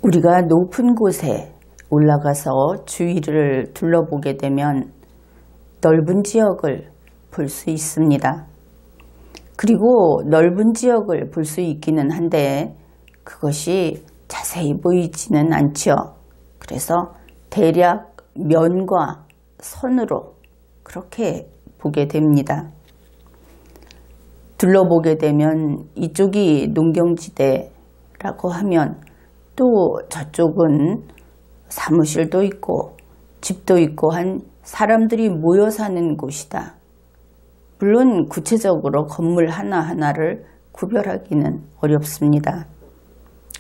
우리가 높은 곳에 올라가서 주위를 둘러보게 되면 넓은 지역을 볼 수 있습니다. 그리고 넓은 지역을 볼 수 있기는 한데 그것이 자세히 보이지는 않죠. 그래서 대략 면과 선으로 그렇게 보게 됩니다. 둘러보게 되면 이쪽이 농경지대라고 하면 또 저쪽은 사무실도 있고 집도 있고 한 사람들이 모여 사는 곳이다. 물론 구체적으로 건물 하나하나를 구별하기는 어렵습니다.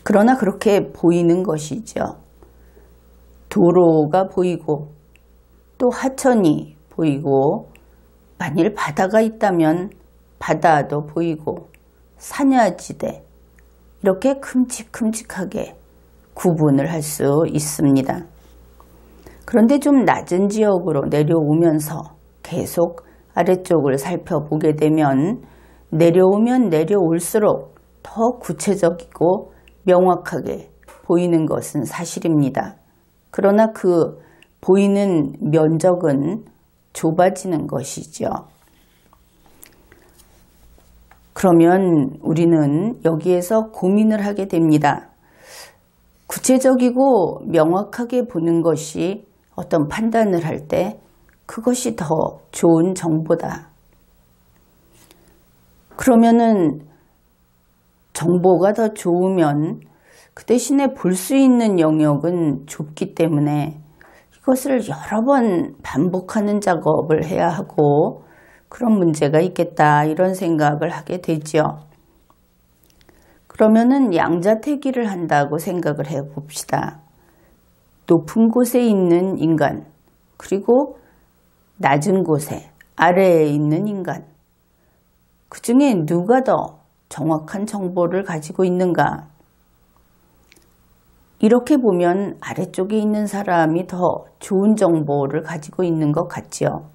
그러나 그렇게 보이는 것이죠. 도로가 보이고 또 하천이 보이고 만일 바다가 있다면 바다도 보이고 산야지대 이렇게 큼직큼직하게 구분을 할 수 있습니다. 그런데 좀 낮은 지역으로 내려오면서 계속 아래쪽을 살펴보게 되면 내려오면 내려올수록 더 구체적이고 명확하게 보이는 것은 사실입니다. 그러나 그 보이는 면적은 좁아지는 것이죠. 그러면 우리는 여기에서 고민을 하게 됩니다. 구체적이고 명확하게 보는 것이 어떤 판단을 할 때 그것이 더 좋은 정보다. 그러면은 정보가 더 좋으면 그 대신에 볼 수 있는 영역은 좁기 때문에 이것을 여러 번 반복하는 작업을 해야 하고 그런 문제가 있겠다 이런 생각을 하게 되죠. 그러면은 양자택일을 한다고 생각을 해 봅시다. 높은 곳에 있는 인간 그리고 낮은 곳에 아래에 있는 인간 그 중에 누가 더 정확한 정보를 가지고 있는가? 이렇게 보면 아래쪽에 있는 사람이 더 좋은 정보를 가지고 있는 것 같지요.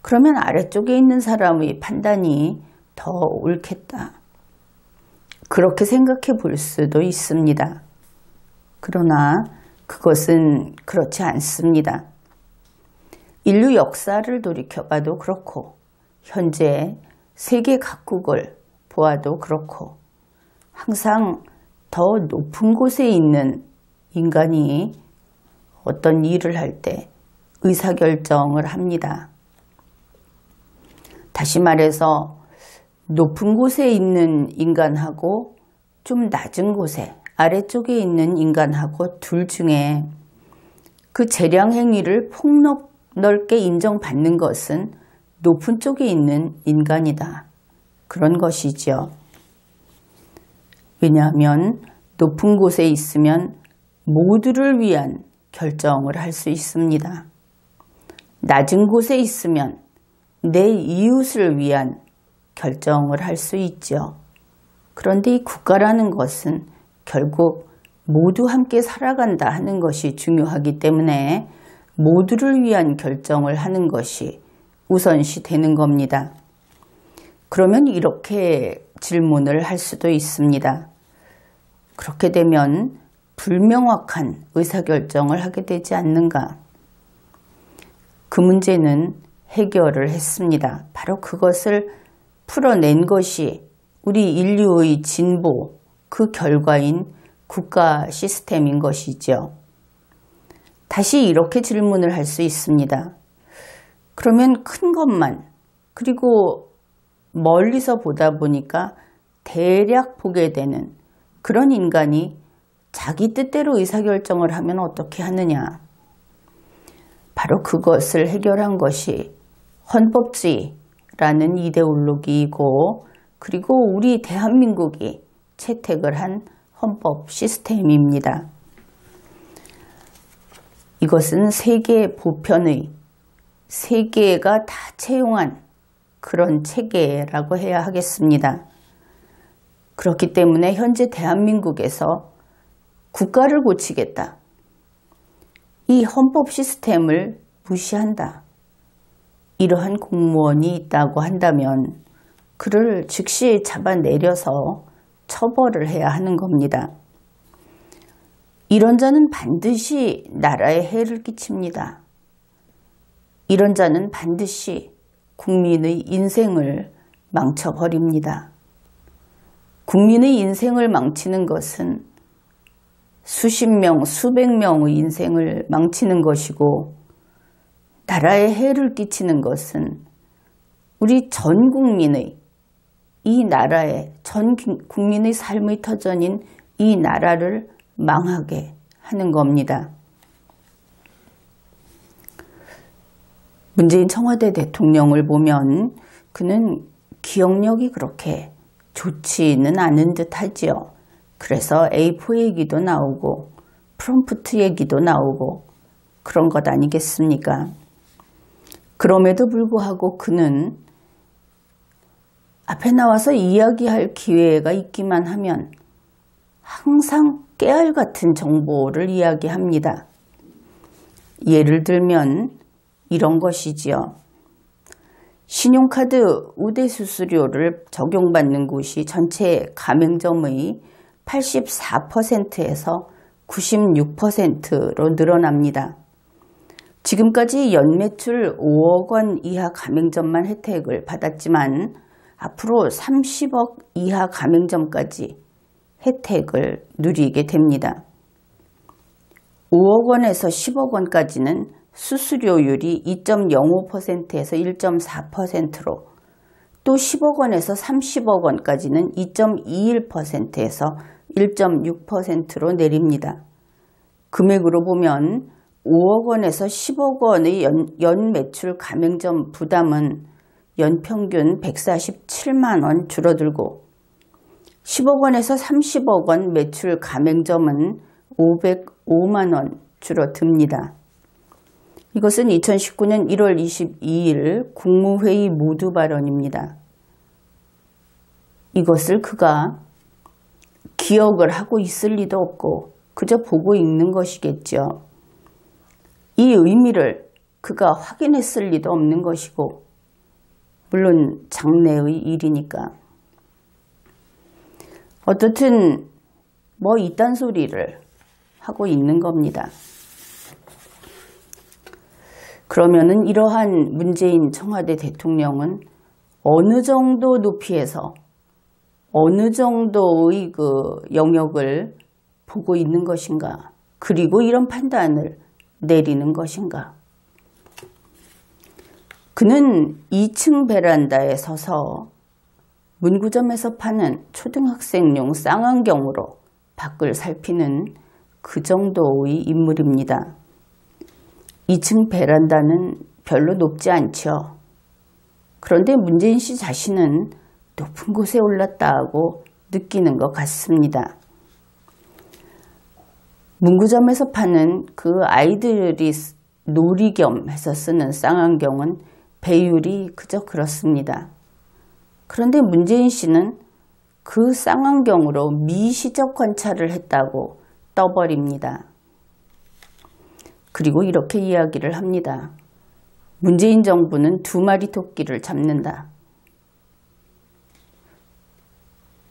그러면 아래쪽에 있는 사람의 판단이 더 옳겠다. 그렇게 생각해 볼 수도 있습니다. 그러나 그것은 그렇지 않습니다. 인류 역사를 돌이켜봐도 그렇고 현재 세계 각국을 보아도 그렇고 항상 더 높은 곳에 있는 인간이 어떤 일을 할 때 의사결정을 합니다. 다시 말해서 높은 곳에 있는 인간하고 좀 낮은 곳에 아래쪽에 있는 인간하고 둘 중에 그 재량 행위를 폭넓게 인정받는 것은 높은 쪽에 있는 인간이다. 그런 것이죠. 왜냐하면 높은 곳에 있으면 모두를 위한 결정을 할 수 있습니다. 낮은 곳에 있으면 내 이웃을 위한 결정을 할 수 있죠. 그런데 이 국가라는 것은 결국 모두 함께 살아간다 하는 것이 중요하기 때문에 모두를 위한 결정을 하는 것이 우선시 되는 겁니다. 그러면 이렇게 질문을 할 수도 있습니다. 그렇게 되면 불명확한 의사결정을 하게 되지 않는가? 그 문제는 해결을 했습니다. 바로 그것을 풀어낸 것이 우리 인류의 진보, 그 결과인 국가 시스템인 것이죠. 다시 이렇게 질문을 할 수 있습니다. 그러면 큰 것만, 그리고 멀리서 보다 보니까 대략 보게 되는 그런 인간이 자기 뜻대로 의사결정을 하면 어떻게 하느냐? 바로 그것을 해결한 것이 헌법주의라는 이데올로기이고 그리고 우리 대한민국이 채택을 한 헌법 시스템입니다. 이것은 세계 보편의 세계가 다 채용한 그런 체계라고 해야 하겠습니다. 그렇기 때문에 현재 대한민국에서 국가를 고치겠다. 이 헌법 시스템을 무시한다. 이러한 공무원이 있다고 한다면 그를 즉시 잡아내려서 처벌을 해야 하는 겁니다. 이런 자는 반드시 나라에 해를 끼칩니다. 이런 자는 반드시 국민의 인생을 망쳐버립니다. 국민의 인생을 망치는 것은 수십 명, 수백 명의 인생을 망치는 것이고, 나라에 해를 끼치는 것은 우리 전 국민의, 이 나라의, 전 국민의 삶의 터전인 이 나라를 망하게 하는 겁니다. 문재인 청와대 대통령을 보면 그는 기억력이 그렇게 좋지는 않은 듯 하지요. 그래서 A4 얘기도 나오고 프롬프트 얘기도 나오고 그런 것 아니겠습니까? 그럼에도 불구하고 그는 앞에 나와서 이야기할 기회가 있기만 하면 항상 깨알 같은 정보를 이야기합니다. 예를 들면 이런 것이지요. 신용카드 우대 수수료를 적용받는 곳이 전체 가맹점의 84%에서 96%로 늘어납니다. 지금까지 연매출 5억 원 이하 가맹점만 혜택을 받았지만 앞으로 30억 이하 가맹점까지 혜택을 누리게 됩니다. 5억 원에서 10억 원까지는 수수료율이 2.05%에서 1.4%로, 또 10억 원에서 30억 원까지는 2.21%에서 1.6%로 내립니다. 금액으로 보면 5억 원에서 10억 원의 연 매출 가맹점 부담은 연평균 147만 원 줄어들고, 10억 원에서 30억 원 매출 가맹점은 505만 원 줄어듭니다. 이것은 2019년 1월 22일 국무회의 모두 발언입니다. 이것을 그가 기억을 하고 있을 리도 없고 그저 보고 있는 것이겠죠. 이 의미를 그가 확인했을 리도 없는 것이고, 물론 장래의 일이니까. 어떻든 뭐 이딴 소리를 하고 있는 겁니다. 그러면은 이러한 문재인 청와대 대통령은 어느 정도 높이에서 어느 정도의 그 영역을 보고 있는 것인가? 그리고 이런 판단을 내리는 것인가? 그는 2층 베란다에 서서 문구점에서 파는 초등학생용 쌍안경으로 밖을 살피는 그 정도의 인물입니다. 2층 베란다는 별로 높지 않죠. 그런데 문재인 씨 자신은 높은 곳에 올랐다고 느끼는 것 같습니다. 문구점에서 파는 그 아이들이 놀이 겸 해서 쓰는 쌍안경은 배율이 그저 그렇습니다. 그런데 문재인 씨는 그 쌍안경으로 미시적 관찰을 했다고 떠버립니다. 그리고 이렇게 이야기를 합니다. 문재인 정부는 2마리 토끼를 잡는다.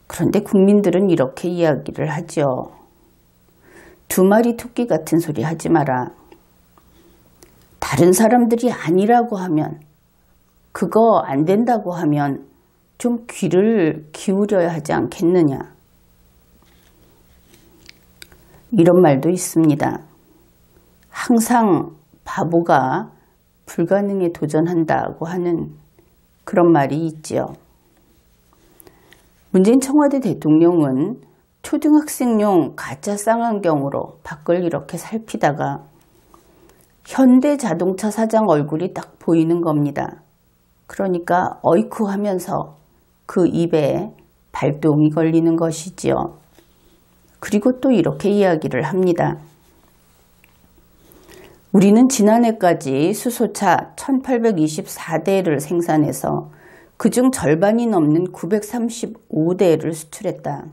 그런데 국민들은 이렇게 이야기를 하죠. 2마리 토끼 같은 소리 하지 마라. 다른 사람들이 아니라고 하면, 그거 안 된다고 하면 좀 귀를 기울여야 하지 않겠느냐. 이런 말도 있습니다. 항상 바보가 불가능에 도전한다고 하는 그런 말이 있지요. 문재인 청와대 대통령은 초등학생용 가짜 쌍안경으로 밖을 이렇게 살피다가 현대자동차 사장 얼굴이 딱 보이는 겁니다. 그러니까 어이쿠 하면서 그 입에 발동이 걸리는 것이지요. 그리고 또 이렇게 이야기를 합니다. 우리는 지난해까지 수소차 1824대를 생산해서 그중 절반이 넘는 935대를 수출했다.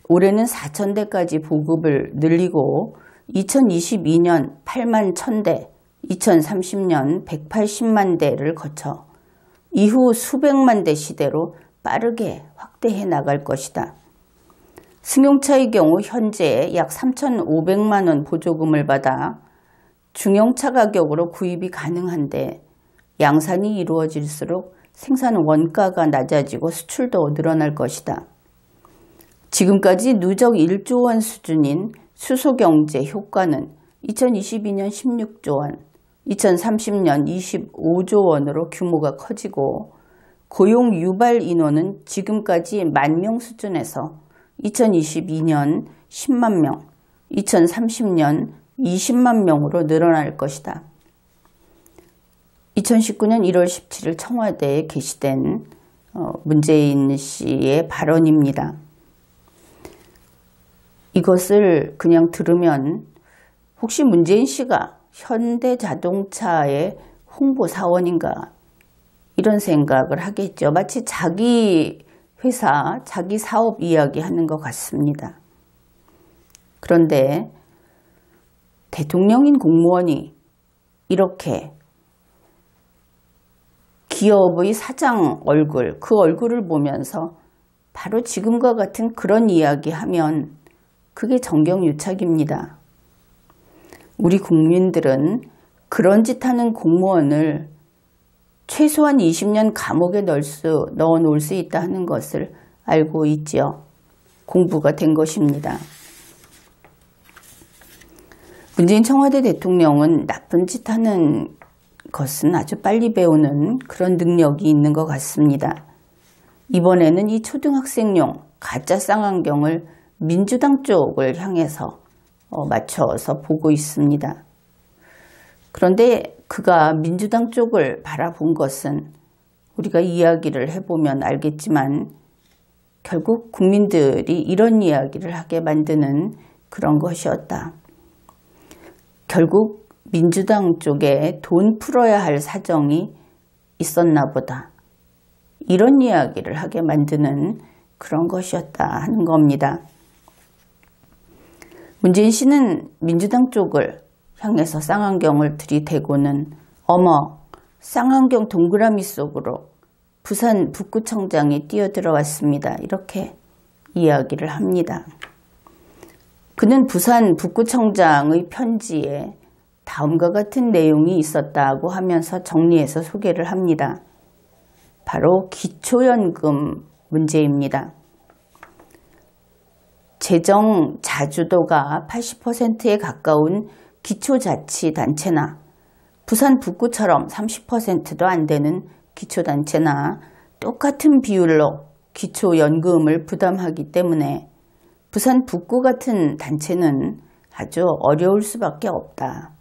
올해는 4000대까지 보급을 늘리고 2022년 8만 1000대, 2030년 180만 대를 거쳐 이후 수백만 대 시대로 빠르게 확대해 나갈 것이다. 승용차의 경우 현재 약 3,500만 원 보조금을 받아 중형차 가격으로 구입이 가능한데 양산이 이루어질수록 생산 원가가 낮아지고 수출도 늘어날 것이다. 지금까지 누적 1조 원 수준인 수소경제 효과는 2022년 16조 원, 2030년 25조 원으로 규모가 커지고 고용 유발 인원은 지금까지 10,000명 수준에서 2022년 10만 명, 2030년 20만 명으로 늘어날 것이다. 2019년 1월 17일 청와대에 게시된 문재인 씨의 발언입니다. 이것을 그냥 들으면 혹시 문재인 씨가 현대자동차의 홍보사원인가 이런 생각을 하겠죠. 마치 자기 회사, 자기 사업 이야기하는 것 같습니다. 그런데 대통령인 공무원이 이렇게 기업의 사장 얼굴, 그 얼굴을 보면서 바로 지금과 같은 그런 이야기하면 그게 정경유착입니다. 우리 국민들은 그런 짓 하는 공무원을 최소한 20년 감옥에 넣어 놓을 수 있다 하는 것을 알고 있지요. 공부가 된 것입니다. 문재인 청와대 대통령은 나쁜 짓 하는 것은 아주 빨리 배우는 그런 능력이 있는 것 같습니다. 이번에는 이 초등학생용 가짜 쌍안경을 민주당 쪽을 향해서 맞춰서 보고 있습니다. 그런데 그가 민주당 쪽을 바라본 것은 우리가 이야기를 해보면 알겠지만 결국 국민들이 이런 이야기를 하게 만드는 그런 것이었다. 결국 민주당 쪽에 돈 풀어야 할 사정이 있었나 보다. 이런 이야기를 하게 만드는 그런 것이었다 하는 겁니다. 문재인 씨는 민주당 쪽을 향해서 쌍안경을 들이대고는 어머, 쌍안경 동그라미 속으로 부산 북구청장이 뛰어들어왔습니다. 이렇게 이야기를 합니다. 그는 부산 북구청장의 편지에 다음과 같은 내용이 있었다고 하면서 정리해서 소개를 합니다. 바로 기초연금 문제입니다. 재정 자주도가 80%에 가까운 기초자치단체나 부산 북구처럼 30%도 안 되는 기초단체나 똑같은 비율로 기초연금을 부담하기 때문에 부산 북구 같은 단체는 아주 어려울 수밖에 없다.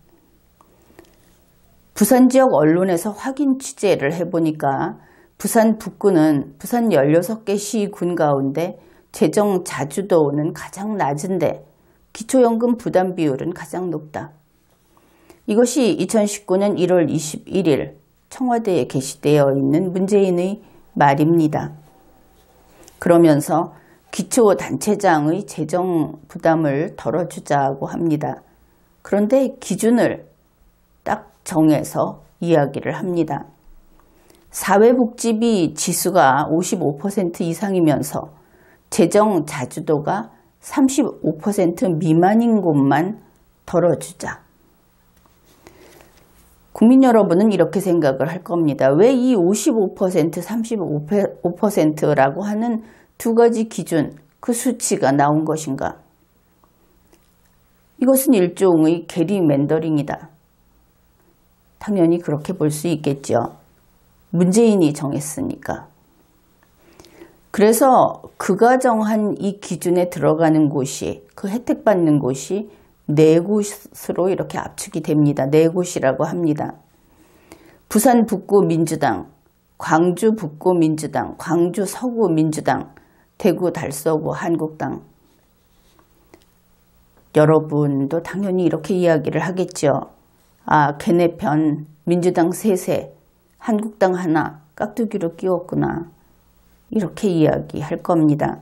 부산 지역 언론에서 확인 취재를 해보니까 부산 북구는 부산 16개 시군 가운데 재정 자주도는 가장 낮은데 기초연금 부담 비율은 가장 높다. 이것이 2019년 1월 21일 청와대에 게시되어 있는 문재인의 말입니다. 그러면서 기초단체장의 재정 부담을 덜어주자고 합니다. 그런데 기준을 딱 정해서 이야기를 합니다. 사회복지비 지수가 55% 이상이면서 재정 자주도가 35% 미만인 곳만 덜어주자. 국민 여러분은 이렇게 생각을 할 겁니다. 왜 이 55%, 35%라고 하는 두 가지 기준, 그 수치가 나온 것인가? 이것은 일종의 게리맨더링이다. 당연히 그렇게 볼 수 있겠죠. 문재인이 정했으니까. 그래서 그가 정한 이 기준에 들어가는 곳이, 그 혜택받는 곳이 4곳으로 이렇게 압축이 됩니다. 4곳이라고 합니다. 부산 북구 민주당, 광주 북구 민주당, 광주 서구 민주당, 대구 달서구 한국당. 여러분도 당연히 이렇게 이야기를 하겠죠. 아, 걔네 편 민주당 3세, 한국당 하나 깍두기로 끼웠구나. 이렇게 이야기할 겁니다.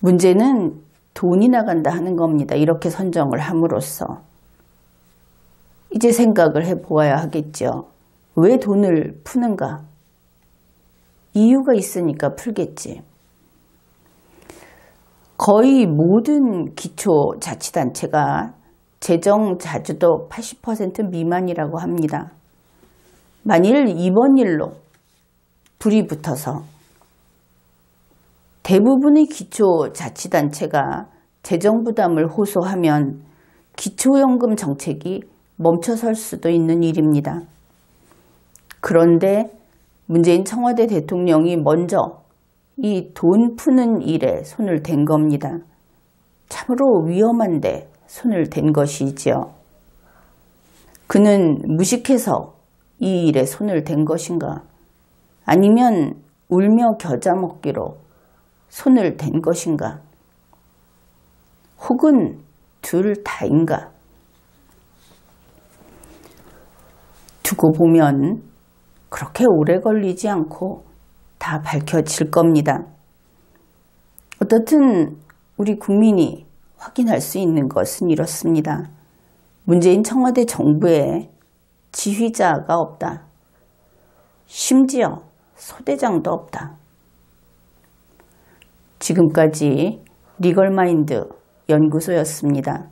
문제는 돈이 나간다 하는 겁니다. 이렇게 선정을 함으로써. 이제 생각을 해보아야 하겠죠. 왜 돈을 푸는가? 이유가 있으니까 풀겠지. 거의 모든 기초자치단체가 재정 자주도 80% 미만이라고 합니다. 만일 이번 일로 불이 붙어서 대부분의 기초자치단체가 재정부담을 호소하면 기초연금 정책이 멈춰설 수도 있는 일입니다. 그런데 문재인 청와대 대통령이 먼저 이 돈 푸는 일에 손을 댄 겁니다. 참으로 위험한데 손을 댄 것이지요. 그는 무식해서 이 일에 손을 댄 것인가? 아니면 울며 겨자 먹기로 손을 댄 것인가? 혹은 둘 다인가? 두고 보면 그렇게 오래 걸리지 않고 다 밝혀질 겁니다. 어떻든 우리 국민이 확인할 수 있는 것은 이렇습니다. 문재인 청와대 정부에 지휘자가 없다. 심지어 소대장도 없다. 지금까지 리걸마인드 연구소였습니다.